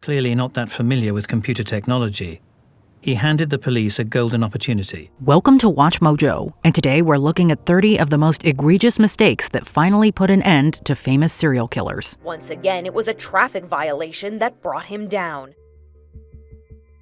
clearly not that familiar with computer technology. He handed the police a golden opportunity. Welcome to Watch Mojo, and today we're looking at 30 of the most egregious mistakes that finally put an end to famous serial killers. Once again, it was a traffic violation that brought him down.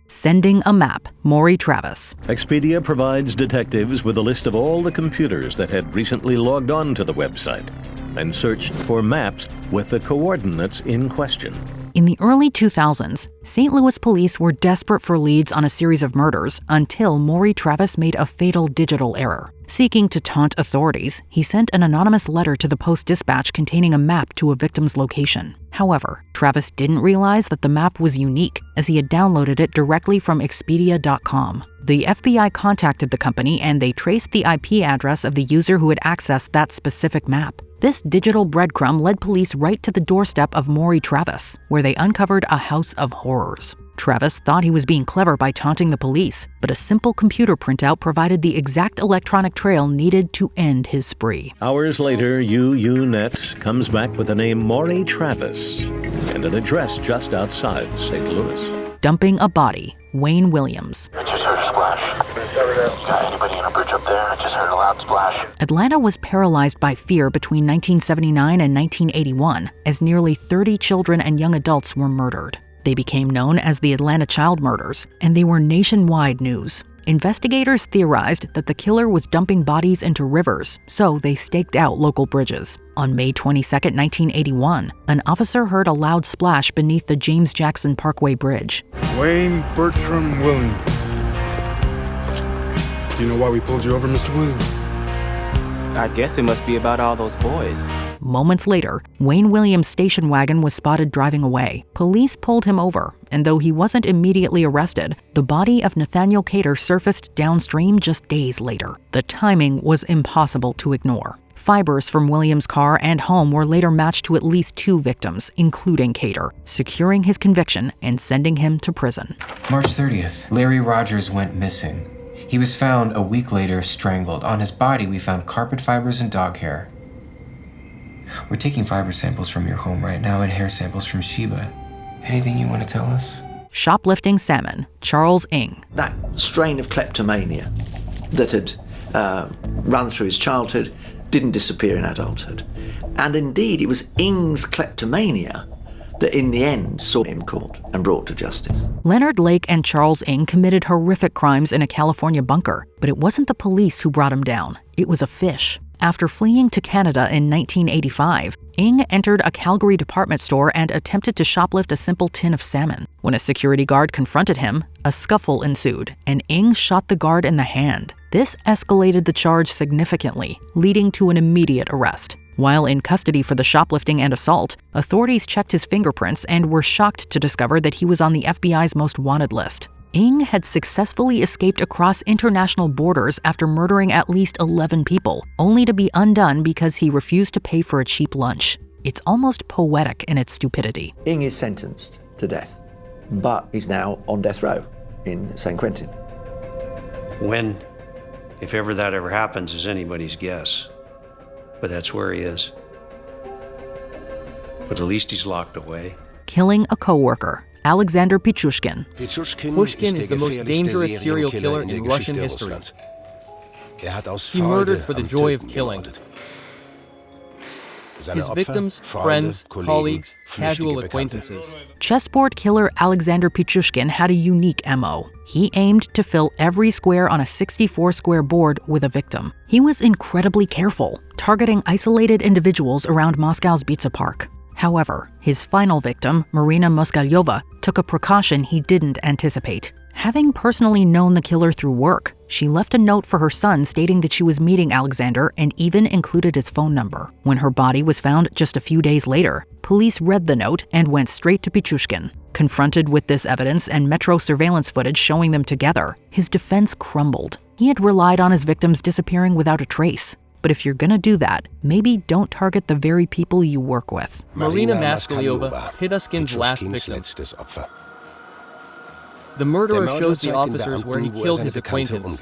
Sending a map, Maury Travis. Expedia provides detectives with a list of all the computers that had recently logged on to the website and searched for maps with the coordinates in question. In the early 2000s, St. Louis police were desperate for leads on a series of murders until Maury Travis made a fatal digital error. Seeking to taunt authorities, he sent an anonymous letter to the Post-Dispatch containing a map to a victim's location. However, Travis didn't realize that the map was unique, as he had downloaded it directly from Expedia.com. The FBI contacted the company and they traced the IP address of the user who had accessed that specific map. This digital breadcrumb led police right to the doorstep of Maury Travis, where they uncovered a house of horrors. Travis thought he was being clever by taunting the police, but a simple computer printout provided the exact electronic trail needed to end his spree. Hours later, UUNet comes back with the name Maury Travis and an address just outside St. Louis. Dumping a body, Wayne Williams. I just heard a splash. Got anybody on a bridge up there? I just heard a loud splash. Atlanta was paralyzed by fear between 1979 and 1981, as nearly 30 children and young adults were murdered. They became known as the Atlanta Child Murders, and they were nationwide news. Investigators theorized that the killer was dumping bodies into rivers, so they staked out local bridges. On May 22, 1981, an officer heard a loud splash beneath the James Jackson Parkway Bridge. Wayne Bertram Williams. Do you know why we pulled you over, Mr. Williams? I guess it must be about all those boys. Moments later, Wayne Williams' station wagon was spotted driving away. Police pulled him over, and though he wasn't immediately arrested, the body of Nathaniel Cater surfaced downstream just days later. The timing was impossible to ignore. Fibers from Williams' car and home were later matched to at least 2 victims, including Cater, securing his conviction and sending him to prison. March 30th, Larry Rogers went missing. He was found a week later strangled. On his body, we found carpet fibers and dog hair. We're taking fiber samples from your home right now and hair samples from Sheba. Anything you want to tell us? Shoplifting salmon, Charles Ng. That strain of kleptomania that had run through his childhood didn't disappear in adulthood. And indeed, it was Ng's kleptomania that in the end saw him caught and brought to justice. Leonard Lake and Charles Ng committed horrific crimes in a California bunker, but it wasn't the police who brought him down. It was a fish. After fleeing to Canada in 1985, Ng entered a Calgary department store and attempted to shoplift a simple tin of salmon. When a security guard confronted him, a scuffle ensued, and Ng shot the guard in the hand. This escalated the charge significantly, leading to an immediate arrest. While in custody for the shoplifting and assault, authorities checked his fingerprints and were shocked to discover that he was on the FBI's most wanted list. Ng had successfully escaped across international borders after murdering at least 11 people, only to be undone because he refused to pay for a cheap lunch. It's almost poetic in its stupidity. Ng is sentenced to death, but he's now on death row in San Quentin. When, if ever that ever happens, is anybody's guess. But that's where he is. But at least he's locked away. Killing a coworker, Alexander Pichushkin. Pushkin is the most dangerous serial killer in Russian history. He murdered for the joy of killing. His victims, friends, colleagues, casual acquaintances. Chessboard killer Alexander Pichushkin had a unique MO. He aimed to fill every square on a 64-square board with a victim. He was incredibly careful, targeting isolated individuals around Moscow's Bitsa Park. However, his final victim, Marina Moskalyova, took a precaution he didn't anticipate. Having personally known the killer through work, she left a note for her son stating that she was meeting Alexander and even included his phone number. When her body was found just a few days later, police read the note and went straight to Pichushkin. Confronted with this evidence and Metro surveillance footage showing them together, his defense crumbled. He had relied on his victims disappearing without a trace. But if you're gonna do that, maybe don't target the very people you work with. Marina Moskalyova, Pichushkin's last victim. The murderer shows the officers where he killed his acquaintance.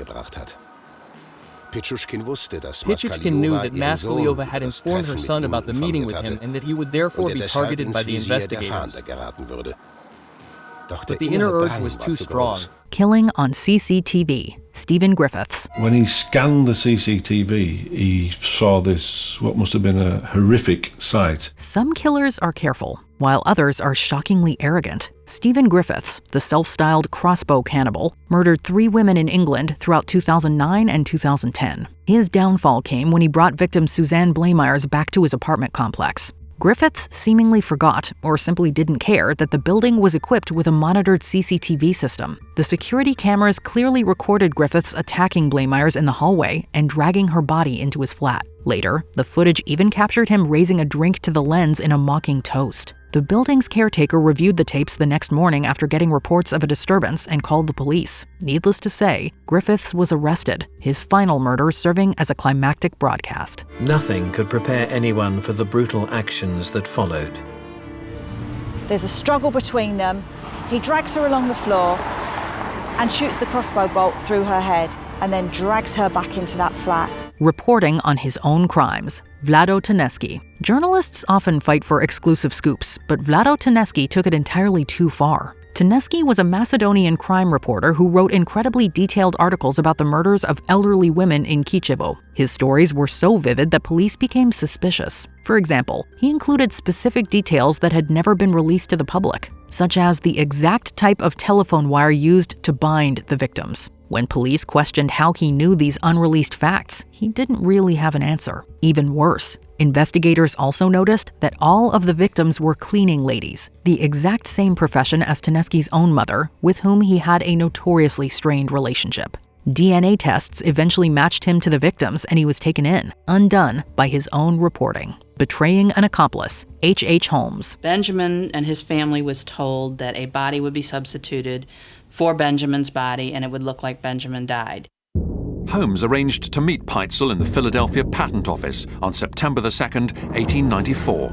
Pichushkin knew that Moskalyova had informed her son about the meeting with him and that he would therefore be targeted by the investigators. but the inner urge was too strong. Killing on CCTV. Stephen Griffiths. When he scanned the CCTV, he saw this, what must have been a horrific sight. Some killers are careful, while others are shockingly arrogant. Stephen Griffiths, the self-styled crossbow cannibal, murdered 3 women in England throughout 2009 and 2010. His downfall came when he brought victim Suzanne Blamires back to his apartment complex. Griffiths seemingly forgot, or simply didn't care, that the building was equipped with a monitored CCTV system. The security cameras clearly recorded Griffiths attacking Blamires in the hallway and dragging her body into his flat. Later, the footage even captured him raising a drink to the lens in a mocking toast. The building's caretaker reviewed the tapes the next morning after getting reports of a disturbance and called the police. Needless to say, Griffiths was arrested, his final murder serving as a climactic broadcast. Nothing could prepare anyone for the brutal actions that followed. There's a struggle between them. He drags her along the floor and shoots the crossbow bolt through her head and then drags her back into that flat. Reporting on his own crimes, Vlado Tedeschi. Journalists often fight for exclusive scoops, but Vlado Tedeschi took it entirely too far. Tedeschi was a Macedonian crime reporter who wrote incredibly detailed articles about the murders of elderly women in Kičevo. His stories were so vivid that police became suspicious. For example, he included specific details that had never been released to the public, such as the exact type of telephone wire used to bind the victims. When police questioned how he knew these unreleased facts, he didn't really have an answer. Even worse, investigators also noticed that all of the victims were cleaning ladies, the exact same profession as Tedeschi's own mother, with whom he had a notoriously strained relationship. DNA tests eventually matched him to the victims and he was taken in, undone by his own reporting. Betraying an accomplice, H.H. Holmes. Benjamin and his family was told that a body would be substituted for Benjamin's body and it would look like Benjamin died. Holmes arranged to meet Peitzel in the Philadelphia Patent Office on September the 2nd, 1894.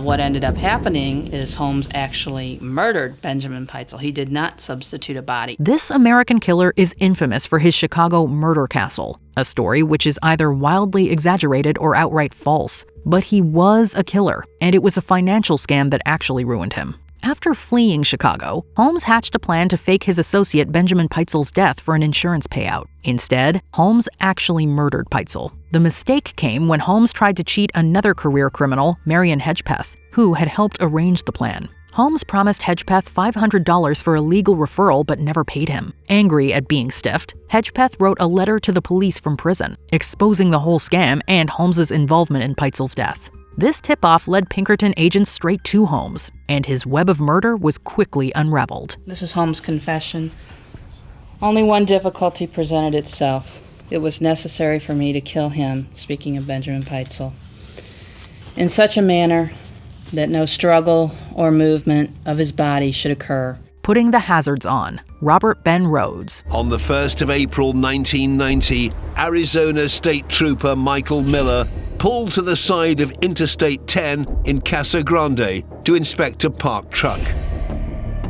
What ended up happening is Holmes actually murdered Benjamin Peitzel. He did not substitute a body. This American killer is infamous for his Chicago murder castle, a story which is either wildly exaggerated or outright false. But he was a killer, and it was a financial scam that actually ruined him. After fleeing Chicago, Holmes hatched a plan to fake his associate Benjamin Peitzel's death for an insurance payout. Instead, Holmes actually murdered Peitzel. The mistake came when Holmes tried to cheat another career criminal, Marion Hedgepeth, who had helped arrange the plan. Holmes promised Hedgepeth $500 for a legal referral but never paid him. Angry at being stiffed, Hedgepeth wrote a letter to the police from prison, exposing the whole scam and Holmes's involvement in Peitzel's death. This tip-off led Pinkerton agents straight to Holmes, and his web of murder was quickly unraveled. This is Holmes' confession. Only one difficulty presented itself. It was necessary for me to kill him, speaking of Benjamin Peitzel, in such a manner that no struggle or movement of his body should occur. Putting the hazards on, Robert Ben Rhodes. On the 1st of April 1990, Arizona State Trooper Michael Miller pulled to the side of Interstate 10 in Casa Grande to inspect a parked truck.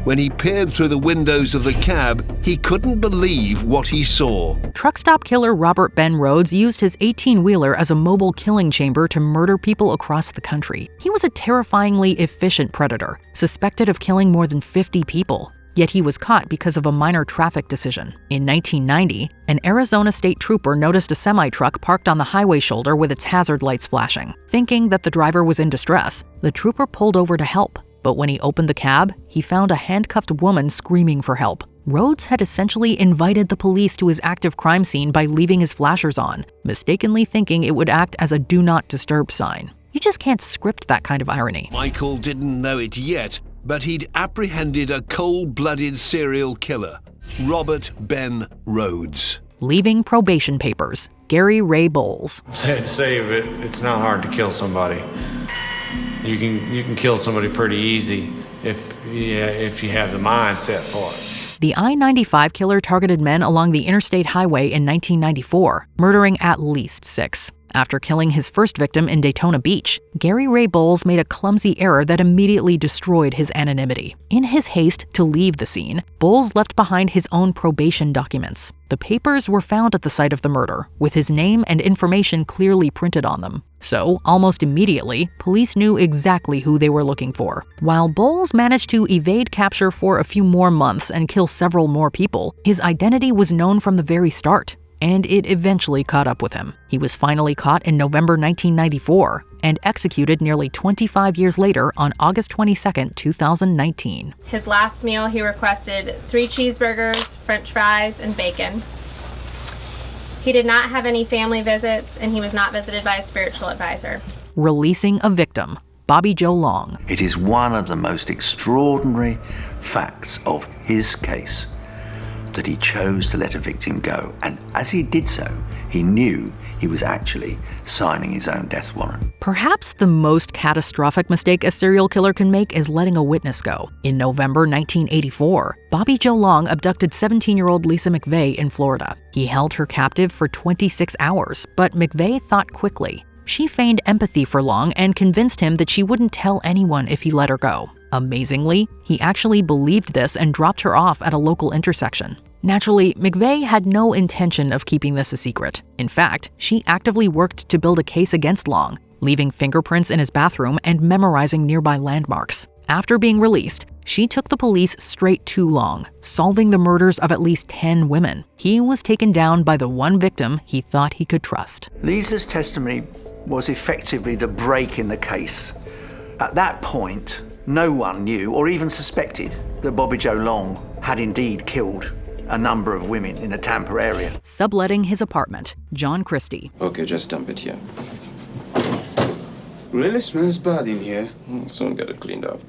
When he peered through the windows of the cab, he couldn't believe what he saw. Truck stop killer Robert Ben Rhodes used his 18-wheeler as a mobile killing chamber to murder people across the country. He was a terrifyingly efficient predator, suspected of killing more than 50 people. Yet he was caught because of a minor traffic decision. In 1990, an Arizona state trooper noticed a semi-truck parked on the highway shoulder with its hazard lights flashing. Thinking that the driver was in distress, the trooper pulled over to help. But when he opened the cab, he found a handcuffed woman screaming for help. Rhodes had essentially invited the police to his active crime scene by leaving his flashers on, mistakenly thinking it would act as a do not disturb sign. You just can't script that kind of irony. Michael didn't know it yet, but he'd apprehended a cold-blooded serial killer, Robert Ben Rhodes. Leaving probation papers, Gary Ray Bowles. It's not hard to kill somebody. You can kill somebody pretty easy if you have the mindset for it. The I-95 killer targeted men along the interstate highway in 1994, murdering at least 6. After killing his first victim in Daytona Beach, Gary Ray Bowles made a clumsy error that immediately destroyed his anonymity. In his haste to leave the scene, Bowles left behind his own probation documents. The papers were found at the site of the murder, with his name and information clearly printed on them. So, almost immediately, police knew exactly who they were looking for. While Bowles managed to evade capture for a few more months and kill several more people, his identity was known from the very start, and it eventually caught up with him. He was finally caught in November 1994 and executed nearly 25 years later on August 22, 2019. His last meal, he requested 3 cheeseburgers, french fries, and bacon. He did not have any family visits, and he was not visited by a spiritual advisor. Releasing a victim, Bobby Joe Long. It is one of the most extraordinary facts of his case that he chose to let a victim go. And as he did so, he knew he was actually signing his own death warrant. Perhaps the most catastrophic mistake a serial killer can make is letting a witness go. In November 1984, Bobby Joe Long abducted 17-year-old Lisa McVeigh in Florida. He held her captive for 26 hours, but McVeigh thought quickly. She feigned empathy for Long and convinced him that she wouldn't tell anyone if he let her go. Amazingly, he actually believed this and dropped her off at a local intersection. Naturally, McVeigh had no intention of keeping this a secret. In fact, she actively worked to build a case against Long, leaving fingerprints in his bathroom and memorizing nearby landmarks. After being released, she took the police straight to Long, solving the murders of at least 10 women. He was taken down by the one victim he thought he could trust. Lisa's testimony was effectively the break in the case. At that point, no one knew or even suspected that Bobby Joe Long had indeed killed a number of women in the Tampa area. Subletting his apartment, John Christie. Okay, just dump it here. Really smells bad in here. Soon get it cleaned up.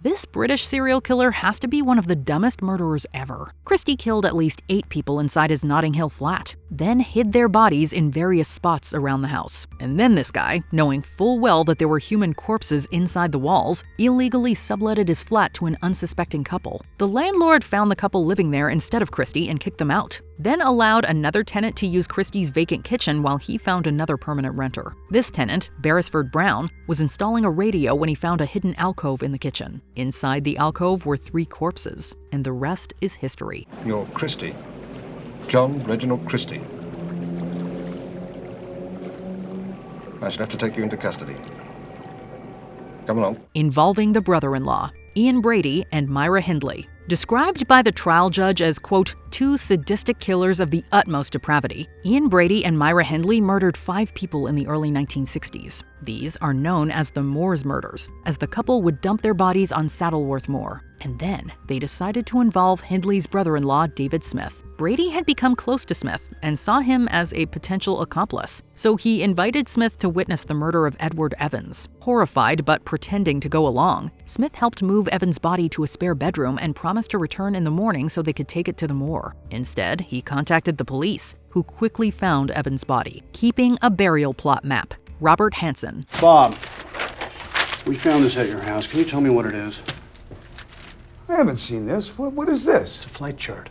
This British serial killer has to be one of the dumbest murderers ever. Christie killed at least 8 people inside his Notting Hill flat, then hid their bodies in various spots around the house. And then this guy, knowing full well that there were human corpses inside the walls, illegally subletted his flat to an unsuspecting couple. The landlord found the couple living there instead of Christie and kicked them out, then allowed another tenant to use Christie's vacant kitchen while he found another permanent renter. This tenant, Beresford Brown, was installing a radio when he found a hidden alcove in the kitchen. Inside the alcove were 3 corpses, and the rest is history. You're Christie. John Reginald Christie. I should have to take you into custody. Come along. Involving the brother-in-law, Ian Brady and Myra Hindley. Described by the trial judge as, quote, 2 sadistic killers of the utmost depravity, Ian Brady and Myra Hindley murdered 5 people in the early 1960s. These are known as the Moors murders, as the couple would dump their bodies on Saddleworth Moor. And then they decided to involve Hindley's brother-in-law, David Smith. Brady had become close to Smith and saw him as a potential accomplice, so he invited Smith to witness the murder of Edward Evans. Horrified but pretending to go along, Smith helped move Evans' body to a spare bedroom and promised to return in the morning so they could take it to the moor. Instead, he contacted the police, who quickly found Evans' body, keeping a burial plot map. Robert Hansen. Bob, we found this at your house. Can you tell me what it is? I haven't seen this. What is this? It's a flight chart.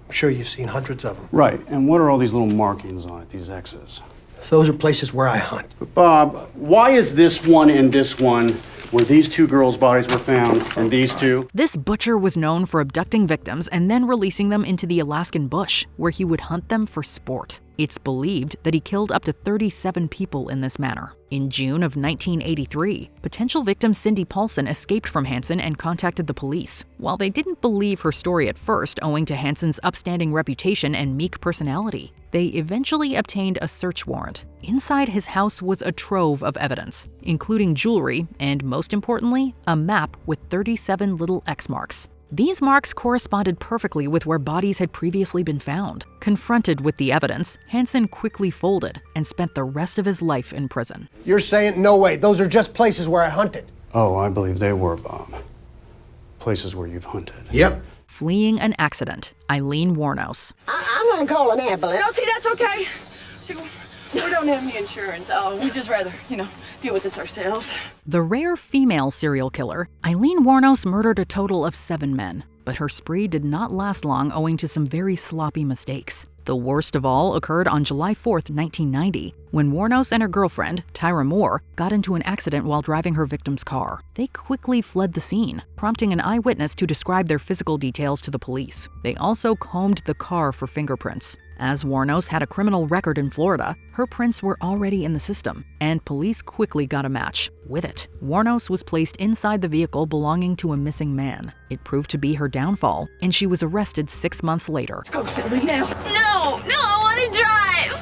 I'm sure you've seen hundreds of them. Right, and what are all these little markings on it, these X's? Those are places where I hunt. But Bob, why is this one and this one where these 2 girls' bodies were found and these 2? This butcher was known for abducting victims and then releasing them into the Alaskan bush, where he would hunt them for sport. It's believed that he killed up to 37 people in this manner. In June of 1983, potential victim Cindy Paulson escaped from Hansen and contacted the police. While they didn't believe her story at first, owing to Hansen's upstanding reputation and meek personality, they eventually obtained a search warrant. Inside his house was a trove of evidence, including jewelry and, most importantly, a map with 37 little X marks. These marks corresponded perfectly with where bodies had previously been found. Confronted with the evidence, Hansen quickly folded and spent the rest of his life in prison. You're saying, no way, those are just places where I hunted. Oh, I believe they were, Bob. Places where you've hunted. Yep. Fleeing an accident, Eileen Warnos. I'm gonna call an ambulance. No, see, that's okay. See, we don't have any insurance. We'd just rather, deal with this ourselves. The rare female serial killer, Eileen Warnos murdered a total of 7 men. But her spree did not last long owing to some very sloppy mistakes. The worst of all occurred on July 4th, 1990, when Warnos and her girlfriend, Tyra Moore, got into an accident while driving her victim's car. They quickly fled the scene, prompting an eyewitness to describe their physical details to the police. They also combed the car for fingerprints. As Warnos had a criminal record in Florida, her prints were already in the system, and police quickly got a match. With it, Warnos was placed inside the vehicle belonging to a missing man. It proved to be her downfall, and she was arrested 6 months later. Go, Sylvie, now. No, I want to drive.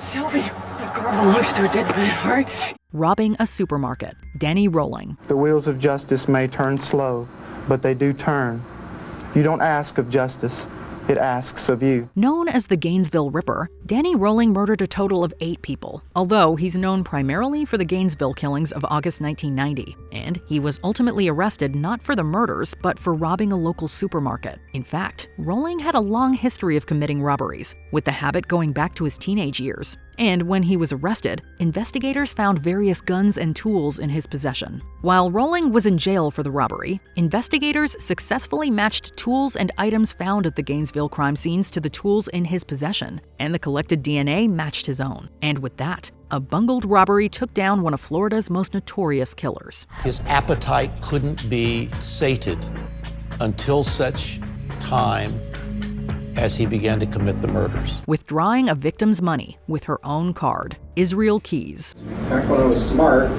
Sylvie, that girl belongs to a dead man, all right? Robbing a supermarket. Danny Rolling. The wheels of justice may turn slow, but they do turn. You don't ask of justice. It asks of you. Known as the Gainesville Ripper, Danny Rolling murdered a total of 8 people, although he's known primarily for the Gainesville killings of August 1990. And he was ultimately arrested not for the murders, but for robbing a local supermarket. In fact, Rolling had a long history of committing robberies, with the habit going back to his teenage years. And when he was arrested, investigators found various guns and tools in his possession. While Rolling was in jail for the robbery, investigators successfully matched tools and items found at the Gainesville crime scenes to the tools in his possession, and the collected DNA matched his own. And with that, a bungled robbery took down one of Florida's most notorious killers. His appetite couldn't be sated until such time as he began to commit the murders. Withdrawing a victim's money with her own card. Israel Keys. Back when I was smart,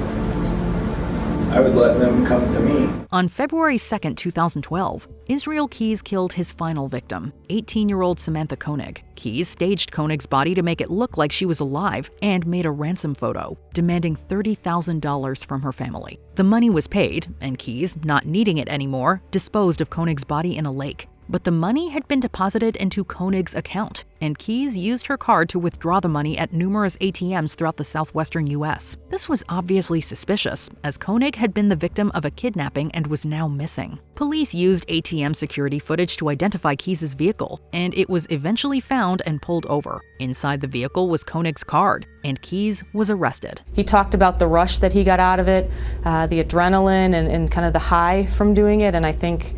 I would let them come to me. On February 2nd, 2012, Israel Keys killed his final victim, 18-year-old Samantha Koenig. Keys staged Koenig's body to make it look like she was alive and made a ransom photo, demanding $30,000 from her family. The money was paid, and Keys, not needing it anymore, disposed of Koenig's body in a lake. But the money had been deposited into Koenig's account, and Keys used her card to withdraw the money at numerous ATMs throughout the southwestern U.S. This was obviously suspicious, as Koenig had been the victim of a kidnapping and was now missing. Police used ATM security footage to identify Keys' vehicle, and it was eventually found and pulled over. Inside the vehicle was Koenig's card, and Keys was arrested. He talked about the rush that he got out of it, the adrenaline and kind of the high from doing it, and I think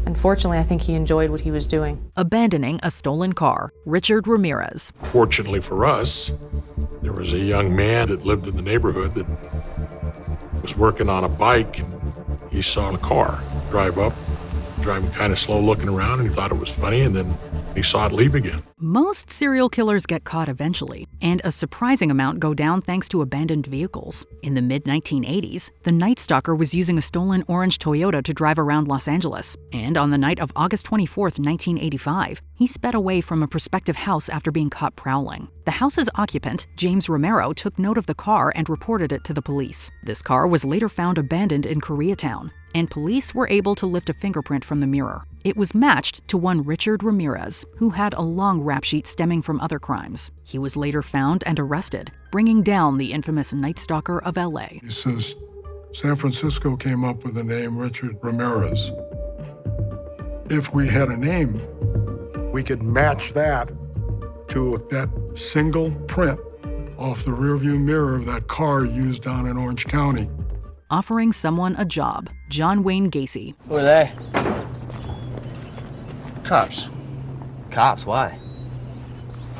unfortunately, I think he enjoyed what he was doing. Abandoning a stolen car, Richard Ramirez. Fortunately for us, there was a young man that lived in the neighborhood that was working on a bike. He saw the car drive up, driving kind of slow, looking around, and he thought it was funny, and then he saw it leave again. Most serial killers get caught eventually, and a surprising amount go down thanks to abandoned vehicles. In the mid-1980s, the Night Stalker was using a stolen orange Toyota to drive around Los Angeles, and on the night of August 24th, 1985, he sped away from a prospective house after being caught prowling. The house's occupant, James Romero, took note of the car and reported it to the police. This car was later found abandoned in Koreatown, and police were able to lift a fingerprint from the mirror. It was matched to one Richard Ramirez, who had a long rap sheet stemming from other crimes. He was later found and arrested, bringing down the infamous Night Stalker of LA. He says, San Francisco came up with the name Richard Ramirez. If we had a name, we could match that to that single print off the rearview mirror of that car used down in Orange County. Offering someone a job, John Wayne Gacy. Who are they? Cops. Cops, why?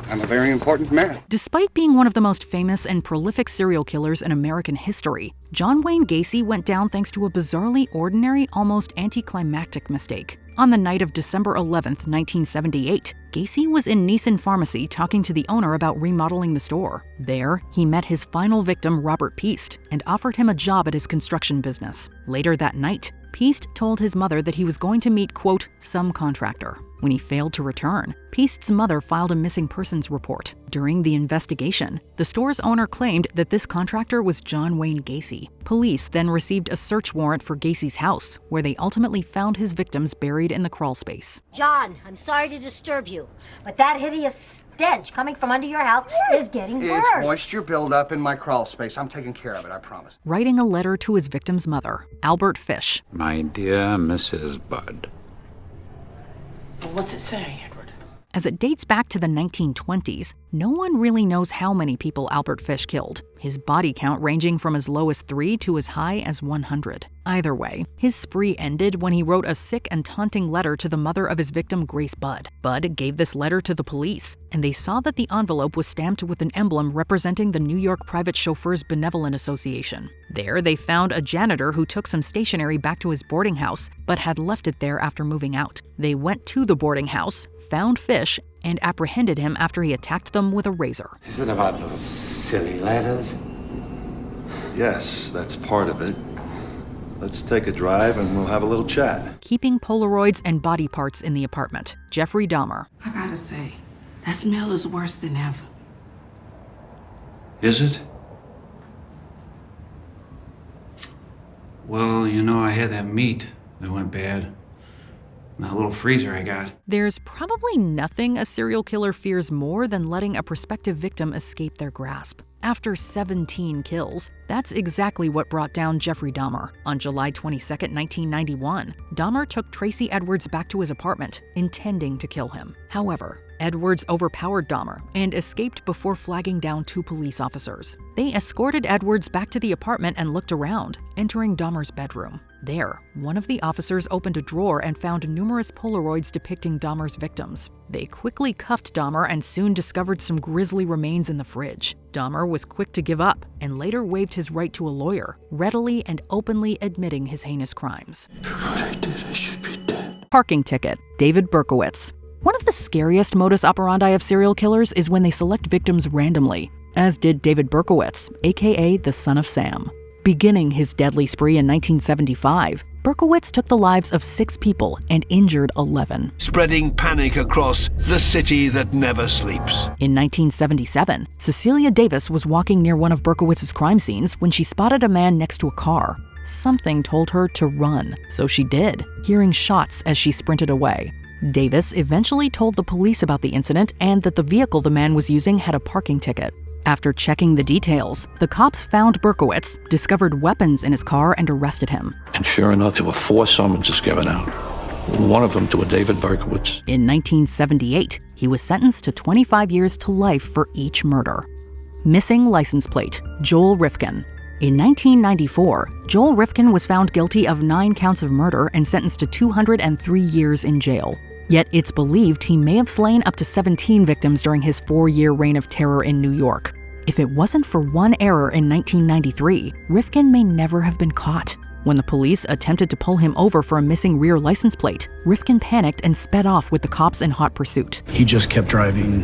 I'm a very important man. Despite being one of the most famous and prolific serial killers in American history, John Wayne Gacy went down thanks to a bizarrely ordinary, almost anticlimactic mistake. On the night of December 11th, 1978, Gacy was in Nilsen Pharmacy talking to the owner about remodeling the store. There, he met his final victim, Robert Piest, and offered him a job at his construction business. Later that night, Piest told his mother that he was going to meet, quote, some contractor. When he failed to return, Piest's mother filed a missing persons report. During the investigation, the store's owner claimed that this contractor was John Wayne Gacy. Police then received a search warrant for Gacy's house, where they ultimately found his victims buried in the crawl space. John, I'm sorry to disturb you, but that hideous stench coming from under your house is getting worse. It's moisture buildup in my crawl space. I'm taking care of it, I promise. Writing a letter to his victim's mother, Albert Fish. My dear Mrs. Budd. Well, what's it say, Edward? As it dates back to the 1920s, No one really knows how many people Albert Fish killed, his body count ranging from as low as 3 to as high as 100. Either way, his spree ended when he wrote a sick and taunting letter to the mother of his victim, Grace Budd. Budd gave this letter to the police, and they saw that the envelope was stamped with an emblem representing the New York Private Chauffeurs Benevolent Association. There, they found a janitor who took some stationery back to his boarding house, but had left it there after moving out. They went to the boarding house, found Fish, and apprehended him after he attacked them with a razor. Is it about those silly letters? Yes, that's part of it. Let's take a drive and we'll have a little chat. Keeping Polaroids and body parts in the apartment, Jeffrey Dahmer. I gotta say, that smell is worse than ever. Is it? Well, you know, I had that meat that went bad. That little freezer I got. There's probably nothing a serial killer fears more than letting a prospective victim escape their grasp. After 17 kills, that's exactly what brought down Jeffrey Dahmer. On July 22, 1991, Dahmer took Tracy Edwards back to his apartment, intending to kill him. However, Edwards overpowered Dahmer and escaped before flagging down 2 police officers. They escorted Edwards back to the apartment and looked around, entering Dahmer's bedroom. There, one of the officers opened a drawer and found numerous Polaroids depicting Dahmer's victims. They quickly cuffed Dahmer and soon discovered some grisly remains in the fridge. Dahmer was quick to give up and later waived his right to a lawyer, readily and openly admitting his heinous crimes. What I did, I should be dead. Parking ticket, David Berkowitz. One of the scariest modus operandi of serial killers is when they select victims randomly, as did David Berkowitz, aka the Son of Sam. Beginning his deadly spree in 1975, Berkowitz took the lives of 6 people and injured 11. Spreading panic across the city that never sleeps. In 1977, Cecilia Davis was walking near one of Berkowitz's crime scenes when she spotted a man next to a car. Something told her to run, so she did, hearing shots as she sprinted away. Davis eventually told the police about the incident and that the vehicle the man was using had a parking ticket. After checking the details, the cops found Berkowitz, discovered weapons in his car, and arrested him. And sure enough, there were 4 summonses given out. One of them to a David Berkowitz. In 1978, he was sentenced to 25 years to life for each murder. Missing license plate, Joel Rifkin. In 1994, Joel Rifkin was found guilty of 9 counts of murder and sentenced to 203 years in jail. Yet it's believed he may have slain up to 17 victims during his 4-year reign of terror in New York. If it wasn't for one error in 1993, Rifkin may never have been caught. When the police attempted to pull him over for a missing rear license plate, Rifkin panicked and sped off with the cops in hot pursuit. He just kept driving,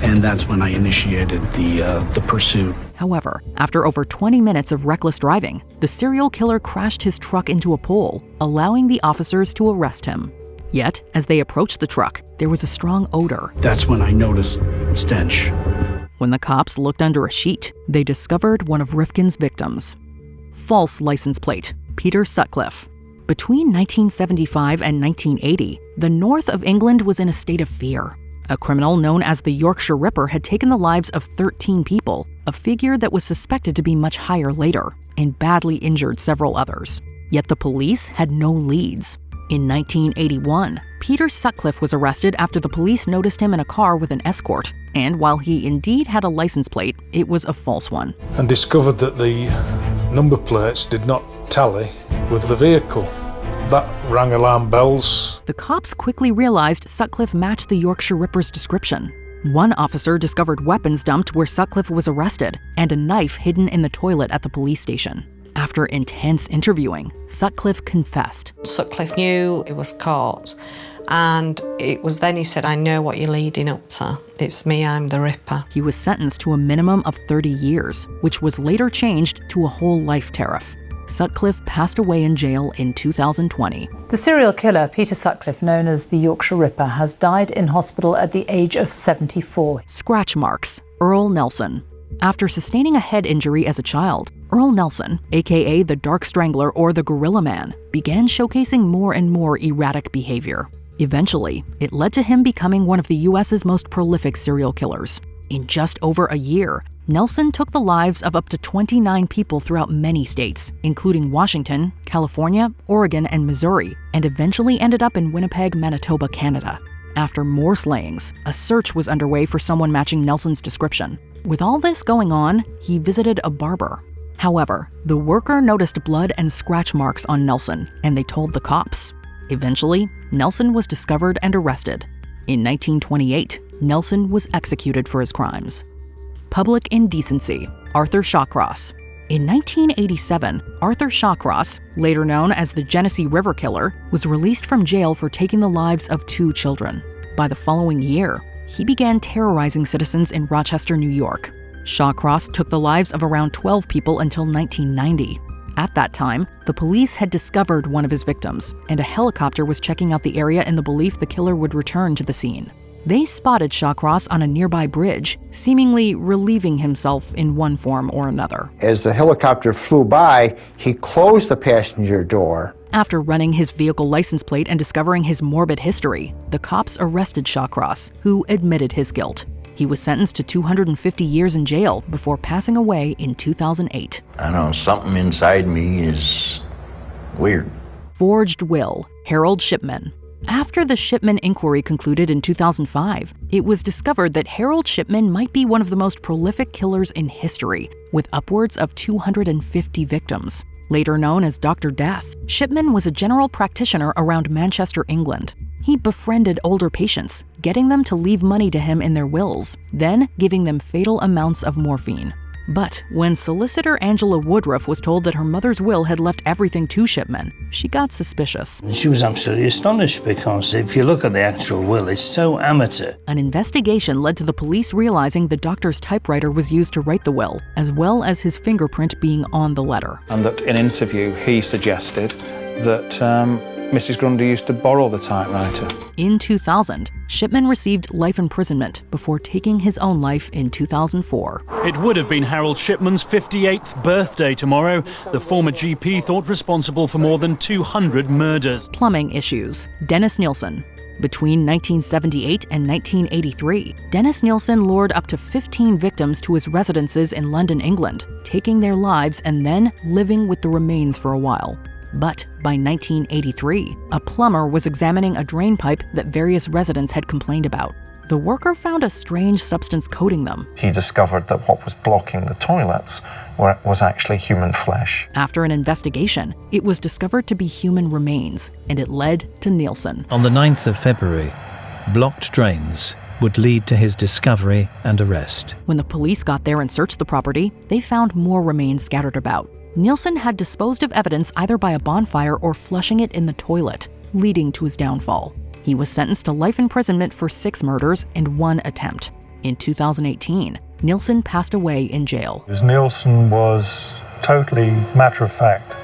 and that's when I initiated the pursuit. However, after over 20 minutes of reckless driving, the serial killer crashed his truck into a pole, allowing the officers to arrest him. Yet, as they approached the truck, there was a strong odor. That's when I noticed stench. When the cops looked under a sheet, they discovered one of Rifkin's victims. False license plate, Peter Sutcliffe. Between 1975 and 1980, the north of England was in a state of fear. A criminal known as the Yorkshire Ripper had taken the lives of 13 people, a figure that was suspected to be much higher later, and badly injured several others. Yet the police had no leads. In 1981, Peter Sutcliffe was arrested after the police noticed him in a car with an escort, and while he indeed had a license plate, it was a false one. And discovered that the number plates did not tally with the vehicle. That rang alarm bells. The cops quickly realized Sutcliffe matched the Yorkshire Ripper's description. One officer discovered weapons dumped where Sutcliffe was arrested, and a knife hidden in the toilet at the police station. After intense interviewing, Sutcliffe confessed. Sutcliffe knew he was caught, and it was then he said, "I know what you're leading up to. It's me, I'm the Ripper." He was sentenced to a minimum of 30 years, which was later changed to a whole life tariff. Sutcliffe passed away in jail in 2020. The serial killer, Peter Sutcliffe, known as the Yorkshire Ripper, has died in hospital at the age of 74. Scratch marks, Earl Nilsen. After sustaining a head injury as a child, Earl Nilsen, aka the Dark Strangler or the Gorilla Man, began showcasing more and more erratic behavior. Eventually, it led to him becoming one of the US's most prolific serial killers. In just over a year, Nilsen took the lives of up to 29 people throughout many states, including Washington, California, Oregon, and Missouri, and eventually ended up in Winnipeg, Manitoba, Canada. After more slayings, a search was underway for someone matching Nelson's description. With all this going on, he visited a barber. However, the worker noticed blood and scratch marks on Nilsen, and they told the cops. Eventually, Nilsen was discovered and arrested. In 1928, Nilsen was executed for his crimes. Public indecency, Arthur Shawcross. In 1987, Arthur Shawcross, later known as the Genesee River Killer, was released from jail for taking the lives of 2 children. By the following year, he began terrorizing citizens in Rochester, New York. Shawcross took the lives of around 12 people until 1990. At that time, the police had discovered one of his victims, and a helicopter was checking out the area in the belief the killer would return to the scene. They spotted Shawcross on a nearby bridge, seemingly relieving himself in one form or another. As the helicopter flew by, he closed the passenger door. After running his vehicle license plate and discovering his morbid history, the cops arrested Shawcross, who admitted his guilt. He was sentenced to 250 years in jail before passing away in 2008. I know, something inside me is weird. Forged will, Harold Shipman. After the Shipman inquiry concluded in 2005, it was discovered that Harold Shipman might be one of the most prolific killers in history, with upwards of 250 victims. Later known as Dr. Death, Shipman was a general practitioner around Manchester, England. He befriended older patients, getting them to leave money to him in their wills, then giving them fatal amounts of morphine. But when solicitor Angela Woodruff was told that her mother's will had left everything to Shipman, she got suspicious. She was absolutely astonished because if you look at the actual will, it's so amateur. An investigation led to the police realizing the doctor's typewriter was used to write the will, as well as his fingerprint being on the letter. And that in an interview he suggested that Mrs. Grundy used to borrow the typewriter. In 2000, Shipman received life imprisonment before taking his own life in 2004. It would have been Harold Shipman's 58th birthday tomorrow. The former GP thought responsible for more than 200 murders. Plumbing issues. Dennis Nilsen. Between 1978 and 1983, Dennis Nilsen lured up to 15 victims to his residences in London, England, taking their lives and then living with the remains for a while. But by 1983, a plumber was examining a drain pipe that various residents had complained about. The worker found a strange substance coating them. He discovered that what was blocking the toilets was actually human flesh. After an investigation, it was discovered to be human remains, and it led to Nilsen. On the 9th of February, blocked drains would lead to his discovery and arrest. When the police got there and searched the property, they found more remains scattered about. Nilsen had disposed of evidence either by a bonfire or flushing it in the toilet, leading to his downfall. He was sentenced to life imprisonment for 6 murders and 1 attempt. In 2018, Nilsen passed away in jail. Nilsen was totally matter of fact,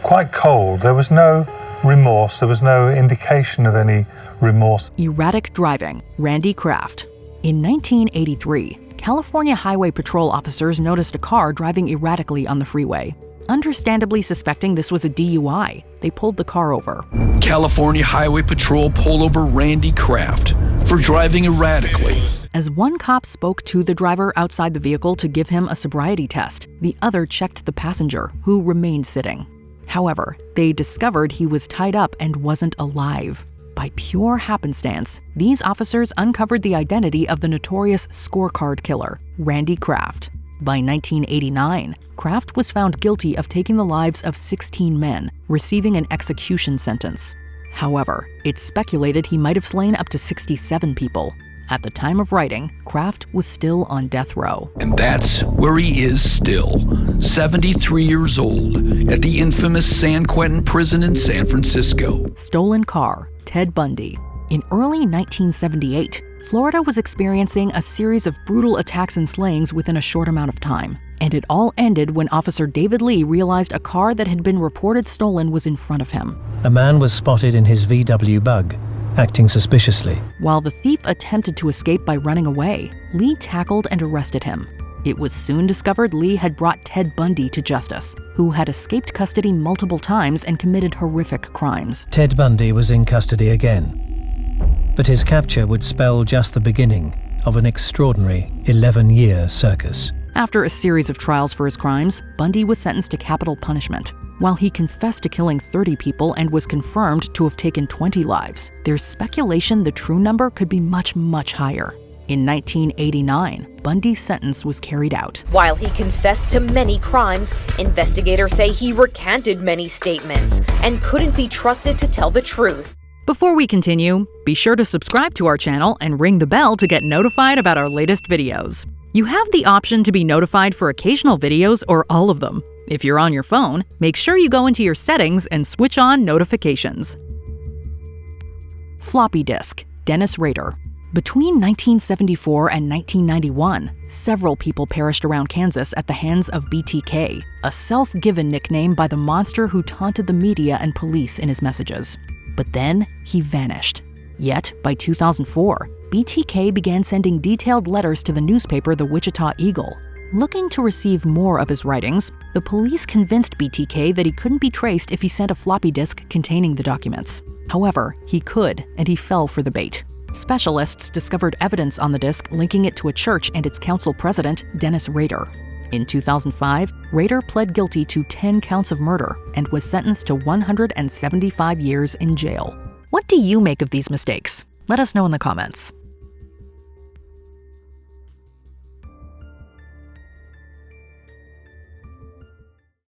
quite cold. There was no remorse, there was no indication of any remorse. Erratic driving, Randy Kraft. In 1983, California Highway Patrol officers noticed a car driving erratically on the freeway. Understandably suspecting this was a DUI, they pulled the car over. California Highway Patrol pulled over Randy Kraft for driving erratically. As one cop spoke to the driver outside the vehicle to give him a sobriety test, the other checked the passenger, who remained sitting. However, they discovered he was tied up and wasn't alive. By pure happenstance, these officers uncovered the identity of the notorious scorecard killer, Randy Kraft. By 1989, Kraft was found guilty of taking the lives of 16 men, receiving an execution sentence. However, it's speculated he might have slain up to 67 people. At the time of writing, Kraft was still on death row. And that's where he is still, 73 years old, at the infamous San Quentin prison in San Francisco. Stolen car, Ted Bundy. In early 1978, Florida was experiencing a series of brutal attacks and slayings within a short amount of time. And it all ended when Officer David Lee realized a car that had been reported stolen was in front of him. A man was spotted in his VW Bug, acting suspiciously. While the thief attempted to escape by running away, Lee tackled and arrested him. It was soon discovered Lee had brought Ted Bundy to justice, who had escaped custody multiple times and committed horrific crimes. Ted Bundy was in custody again, but his capture would spell just the beginning of an extraordinary 11-year circus. After a series of trials for his crimes, Bundy was sentenced to capital punishment. While he confessed to killing 30 people and was confirmed to have taken 20 lives, there's speculation the true number could be much, much higher. In 1989, Bundy's sentence was carried out. While he confessed to many crimes, investigators say he recanted many statements and couldn't be trusted to tell the truth. Before we continue, be sure to subscribe to our channel and ring the bell to get notified about our latest videos. You have the option to be notified for occasional videos or all of them. If you're on your phone, make sure you go into your settings and switch on notifications. Floppy disk, Dennis Rader. Between 1974 and 1991, several people perished around Kansas at the hands of BTK, a self-given nickname by the monster who taunted the media and police in his messages. But then, he vanished. Yet, by 2004, BTK began sending detailed letters to the newspaper The Wichita Eagle. Looking to receive more of his writings, the police convinced BTK that he couldn't be traced if he sent a floppy disk containing the documents. However, he could, and he fell for the bait. Specialists discovered evidence on the disk linking it to a church and its council president, Dennis Rader. In 2005, Rader pled guilty to 10 counts of murder and was sentenced to 175 years in jail. What do you make of these mistakes? Let us know in the comments.